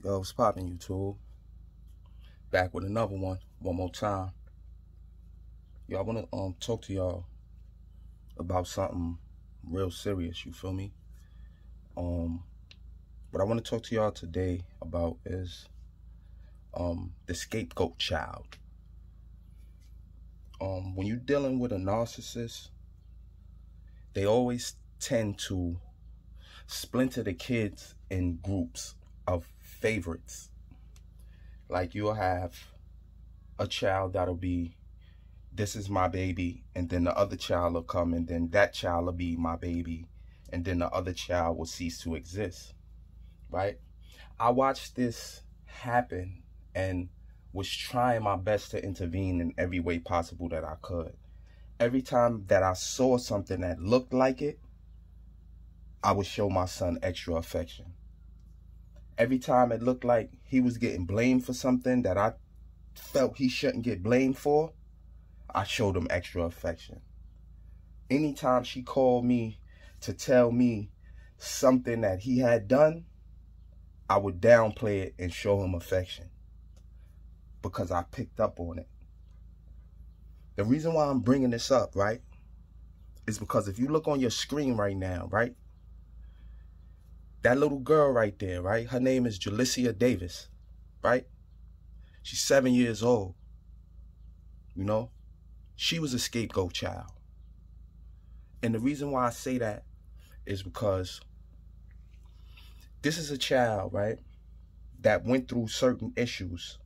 Yo, what's poppin', YouTube? Back with another one more time. Yo, I want to talk to y'all about something real serious, you feel me? What I want to talk to y'all today about is the scapegoat child. When you're dealing with a narcissist, they always tend to splinter the kids in groups of favorites. Like, you'll have a child that'll be, this is my baby, and then the other child will come, and then that child will be my baby, and then the other child will cease to exist, right? I watched this happen and was trying my best to intervene in every way possible that I could. Every time that I saw something that looked like it, I would show my son extra affection. Every time it looked like he was getting blamed for something that I felt he shouldn't get blamed for, I showed him extra affection. Anytime she called me to tell me something that he had done, I would downplay it and show him affection because I picked up on it. The reason why I'm bringing this up, right, is because if you look on your screen right now, right, that little girl right there, right, her name is Jalicia Davis, right? She's 7 years old, you know? She was a scapegoat child. And the reason why I say that is because this is a child, right, that went through certain issues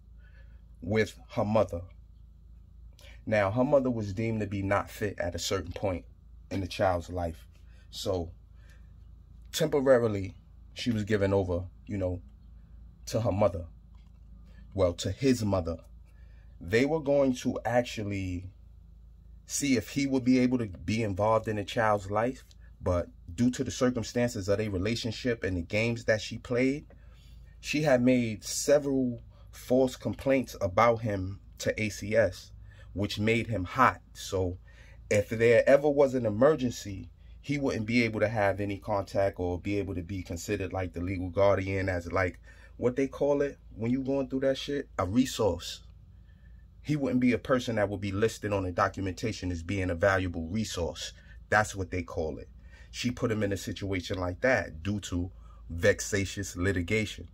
with her mother. Now, her mother was deemed to be not fit at a certain point in the child's life. So, temporarily, she was given over, you know, to her mother. Well, to his mother. They were going to actually see if he would be able to be involved in the child's life. But due to the circumstances of their relationship and the games that she played, she had made several false complaints about him to ACS, which made him hot. So if there ever was an emergency, he wouldn't be able to have any contact or be able to be considered like the legal guardian, as like what they call it when you going through that shit, a resource. He wouldn't be a person that would be listed on the documentation as being a valuable resource. That's what they call it. She put him in a situation like that due to vexatious litigation.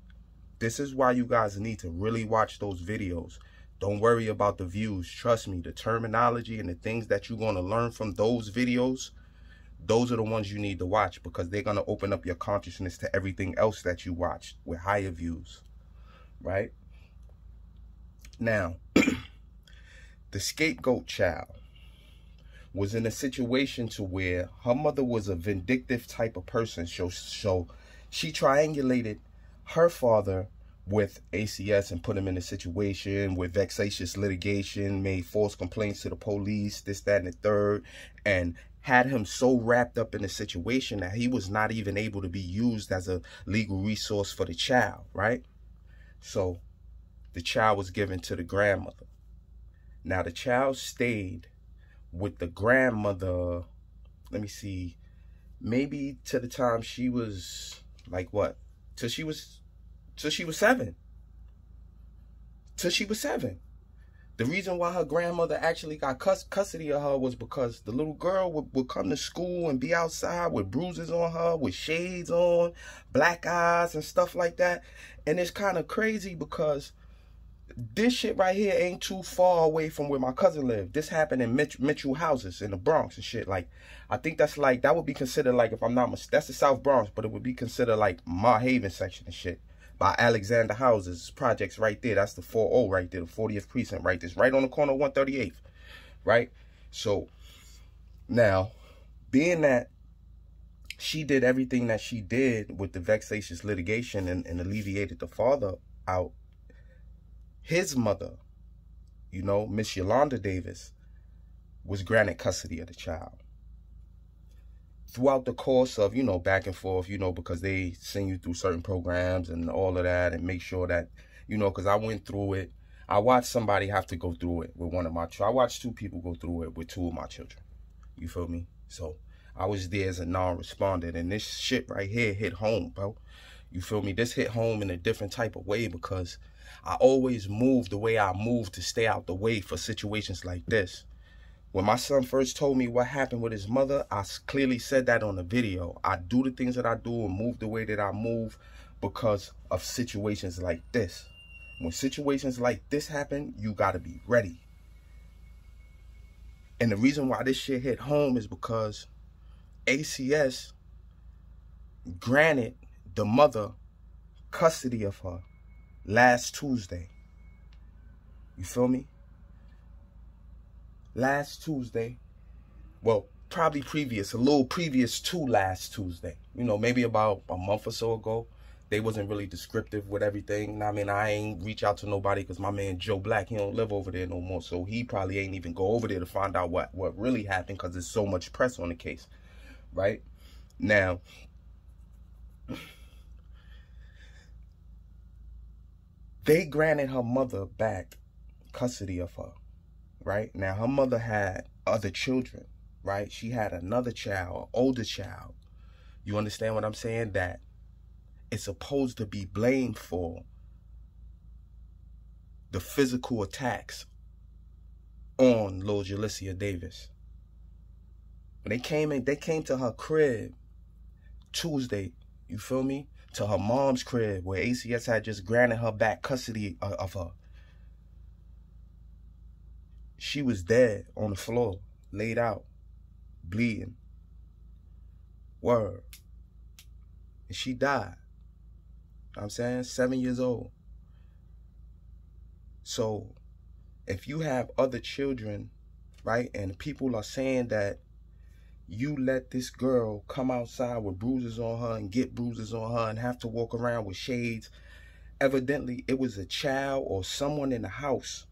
This is why you guys need to really watch those videos. Don't worry about the views. Trust me, the terminology and the things that you're going to learn from those videos, those are the ones you need to watch, because they're going to open up your consciousness to everything else that you watch with higher views, right? Now, the scapegoat child was in a situation to where her mother was a vindictive type of person. So she triangulated her father with ACS and put him in a situation with vexatious litigation, made false complaints to the police, this, that, and the third, and had him so wrapped up in the situation that he was not even able to be used as a legal resource for the child, right? So the child was given to the grandmother. Now, the child stayed with the grandmother, let me see, maybe to the time she was, like what? Till she was 7. Till she was 7. The reason why her grandmother actually got custody of her was because the little girl would come to school and be outside with bruises on her, with shades on, black eyes and stuff like that. And it's kind of crazy because this shit right here ain't too far away from where my cousin lived. This happened in Mitchell houses in the Bronx and shit. Like, I think that's like, that would be considered like, if I'm not mistaken, that's the South Bronx, but it would be considered like Ma Haven section and shit. By Alexander Houses projects right there. That's the 40 right there, the 40th precinct right there. It's right on the corner of 138th, right? So now, being that she did everything that she did with the vexatious litigation and alleviated the father out, his mother, you know, Miss Yolanda Davis, was granted custody of the child. Throughout the course of, you know, back and forth, you know, because they send you through certain programs and all of that, and make sure that, you know, because I went through it. I watched somebody have to go through it with one of my children. I watched 2 people go through it with 2 of my children. You feel me? So I was there as a non-respondent, and this shit right here hit home, bro. You feel me? This hit home in a different type of way because I always move the way I move to stay out the way for situations like this. When my son first told me what happened with his mother, I clearly said that on the video. I do the things that I do and move the way that I move because of situations like this. When situations like this happen, you got to be ready. And the reason why this shit hit home is because ACS granted the mother custody of her last Tuesday. You feel me? Last Tuesday. Well, probably a little previous to last Tuesday. You know, maybe about a month or so ago. They wasn't really descriptive with everything. I mean, I ain't reach out to nobody because my man Joe Black, he don't live over there no more. So he probably ain't even go over there to find out what really happened because there's so much press on the case. Right? Now, they granted her mother back custody of her. Right? Now, her mother had other children. Right? She had another child, an older child. You understand what I'm saying? That is supposed to be blamed for the physical attacks on Lil Jalicia Davis. When they came to her crib Tuesday, you feel me? To her mom's crib where ACS had just granted her back custody of her. She was dead on the floor, laid out, bleeding. Word. And she died. I'm saying 7 years old. So if you have other children, right, and people are saying that you let this girl come outside with bruises on her and get bruises on her and have to walk around with shades, evidently it was a child or someone in the house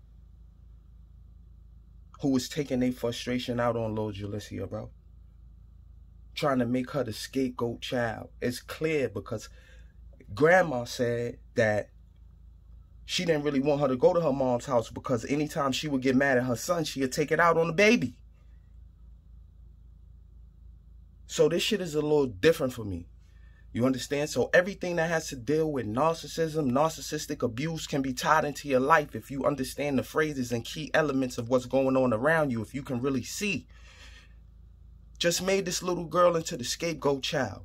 who was taking their frustration out on Lil Jalicia, bro. Trying to make her the scapegoat child. It's clear because Grandma said that she didn't really want her to go to her mom's house because anytime she would get mad at her son, she'd take it out on the baby. So this shit is a little different for me. You understand? So everything that has to deal with narcissism, narcissistic abuse can be tied into your life if you understand the phrases and key elements of what's going on around you, if you can really see. Just made this little girl into the scapegoat child.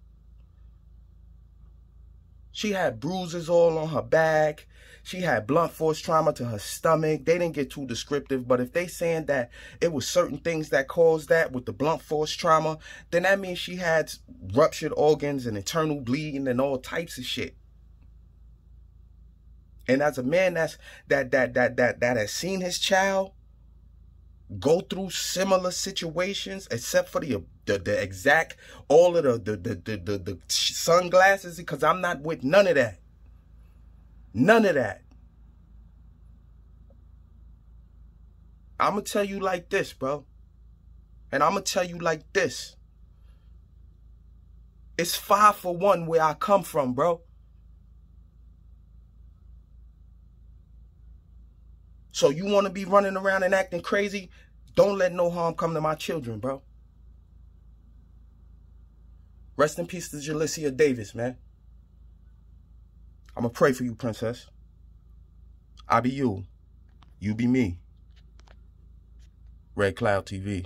She had bruises all on her back. She had blunt force trauma to her stomach. They didn't get too descriptive, but if they saying that it was certain things that caused that with the blunt force trauma, then that means she had ruptured organs and internal bleeding and all types of shit. And as a man that has seen his child go through similar situations, except for the exact, all of the sunglasses, because I'm not with none of that. None of that. I'm going to tell you like this, bro. And I'm going to tell you like this. It's 5 for 1 where I come from, bro. So you want to be running around and acting crazy? Don't let no harm come to my children, bro. Rest in peace to Jalicia Davis, man. I'm going to pray for you, princess. I be you. You be me. Red Cloud TV.